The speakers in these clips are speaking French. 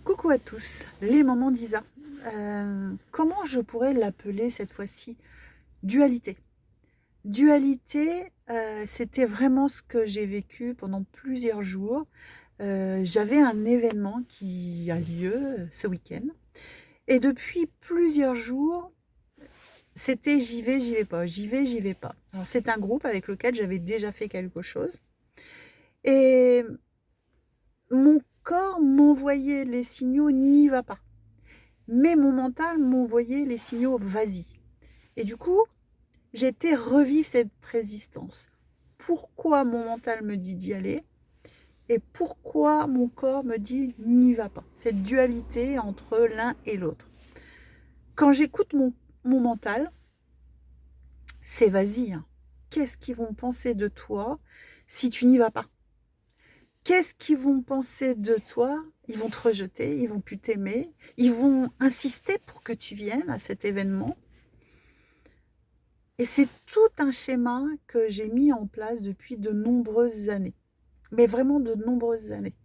Coucou à tous, les moments d'Isa. Comment je pourrais l'appeler cette fois-ci? Dualité. Dualité, c'était vraiment ce que j'ai vécu pendant plusieurs jours. J'avais un événement qui a lieu ce week-end. Et depuis plusieurs jours, c'était j'y vais pas, j'y vais pas. Alors c'est un groupe avec lequel j'avais déjà fait quelque chose. Et mon corps m'envoyait les signaux n'y va pas. Mais mon mental m'envoyait les signaux vas-y. Et du coup, j'étais revivre cette résistance. Pourquoi mon mental me dit d'y aller et pourquoi mon corps me dit n'y va pas. Cette dualité entre l'un et l'autre. Quand j'écoute mon mental, c'est vas-y. Hein. Qu'est-ce qu'ils vont penser de toi si tu n'y vas pas? Qu'est-ce qu'ils vont penser de toi? Ils vont te rejeter, ils vont plus t'aimer, ils vont insister pour que tu viennes à cet événement. Et c'est tout un schéma que j'ai mis en place depuis de nombreuses années, mais vraiment de nombreuses années.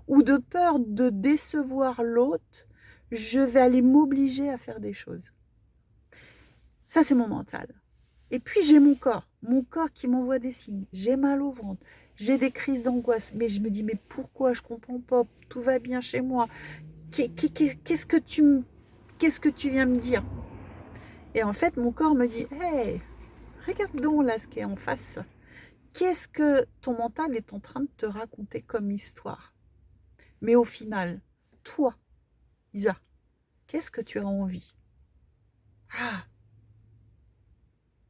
Où de peur de décevoir l'autre, je vais aller m'obliger à faire des choses. Ça, c'est mon mental. Et puis j'ai mon corps qui m'envoie des signes. J'ai mal au ventre, j'ai des crises d'angoisse, mais je me dis, mais pourquoi je comprends pas? Tout va bien chez moi. Qu'est-ce que tu viens me dire? Et en fait, mon corps me dit, hey, regarde donc là ce qui est en face. Qu'est-ce que ton mental est en train de te raconter comme histoire? Mais au final, toi, Isa, qu'est-ce que tu as envie? Ah,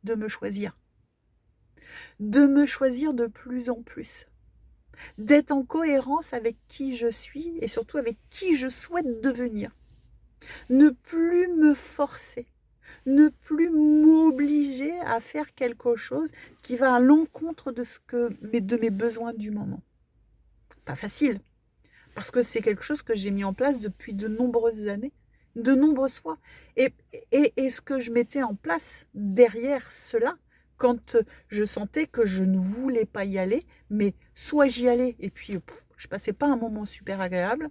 de me choisir. De me choisir de plus en plus. D'être en cohérence avec qui je suis et surtout avec qui je souhaite devenir. Ne plus me forcer. Ne plus m'obliger à faire quelque chose qui va à l'encontre de mes besoins du moment. Pas facile, parce que c'est quelque chose que j'ai mis en place depuis de nombreuses années, de nombreuses fois. Et ce que je mettais en place derrière cela, quand je sentais que je ne voulais pas y aller, mais soit j'y allais et puis je passais pas un moment super agréable,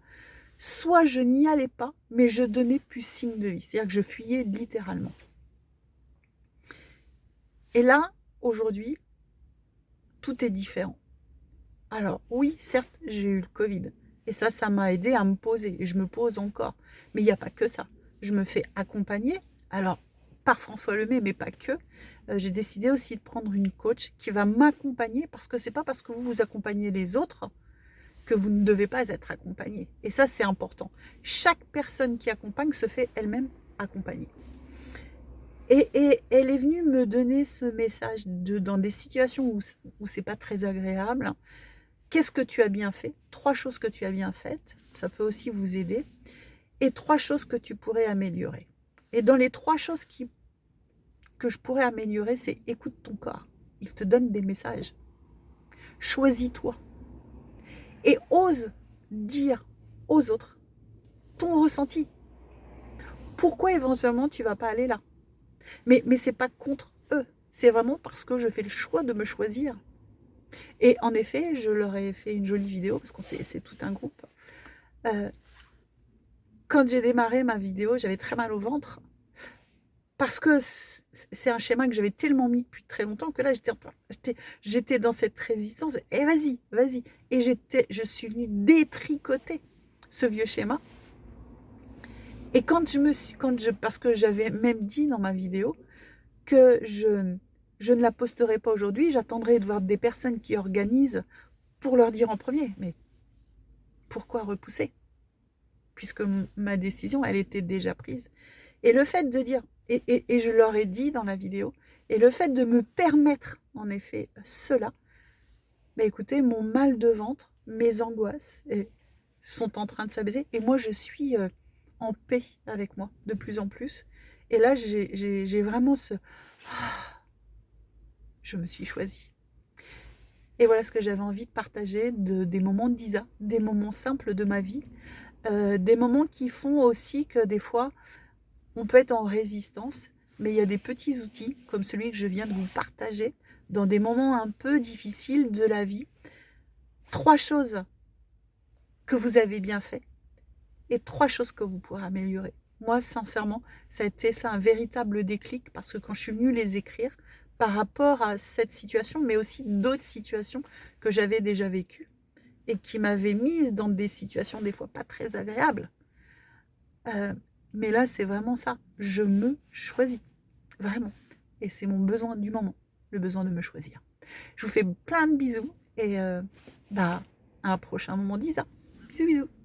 soit je n'y allais pas, mais je donnais plus signe de vie. C'est-à-dire que je fuyais littéralement. Et là, aujourd'hui, tout est différent. Alors oui, certes, j'ai eu le Covid. Et ça m'a aidé à me poser. Et je me pose encore. Mais il n'y a pas que ça. Je me fais accompagner. Alors, par François Lemay, mais pas que. J'ai décidé aussi de prendre une coach qui va m'accompagner parce que c'est pas parce que vous accompagnez les autres que vous ne devez pas être accompagné. Et ça, c'est important. Chaque personne qui accompagne se fait elle-même accompagner. Et elle est venue me donner ce message dans des situations où c'est pas très agréable. Qu'est-ce que tu as bien fait? 3 choses que tu as bien faites, ça peut aussi vous aider. Et 3 choses que tu pourrais améliorer. Et dans les 3 choses que je pourrais améliorer, c'est écoute ton corps. Il te donne des messages. Choisis-toi. Et ose dire aux autres ton ressenti. Pourquoi éventuellement tu vas pas aller là? Mais c'est pas contre eux. C'est vraiment parce que je fais le choix de me choisir. Et en effet, je leur ai fait une jolie vidéo, parce que c'est tout un groupe. Euh, quand j'ai démarré ma vidéo, j'avais très mal au ventre. Parce que c'est un schéma que j'avais tellement mis depuis très longtemps que là, j'étais dans cette résistance. Et vas-y, vas-y. Et je suis venue détricoter ce vieux schéma. Et parce que j'avais même dit dans ma vidéo que je ne la posterai pas aujourd'hui, j'attendrai de voir des personnes qui organisent pour leur dire en premier, mais pourquoi repousser? Puisque ma décision, elle était déjà prise. Et le fait de dire, et je leur ai dit dans la vidéo, et le fait de me permettre, en effet, cela, bah écoutez, mon mal de ventre, mes angoisses sont en train de s'abaisser, et moi, je suis en paix avec moi, de plus en plus. Et là, j'ai vraiment je me suis choisie. Et voilà ce que j'avais envie de partager, des moments d'Isa, des moments simples de ma vie, des moments qui font aussi que des fois, on peut être en résistance, mais il y a des petits outils, comme celui que je viens de vous partager, dans des moments un peu difficiles de la vie. 3 choses que vous avez bien fait et 3 choses que vous pourrez améliorer. Moi, sincèrement, ça a été ça un véritable déclic parce que quand je suis venue les écrire par rapport à cette situation, mais aussi d'autres situations que j'avais déjà vécues et qui m'avaient mise dans des situations des fois pas très agréables. Mais là, c'est vraiment ça. Je me choisis, vraiment. Et c'est mon besoin du moment, le besoin de me choisir. Je vous fais plein de bisous et à un prochain moment d'Isa. Bisous, bisous.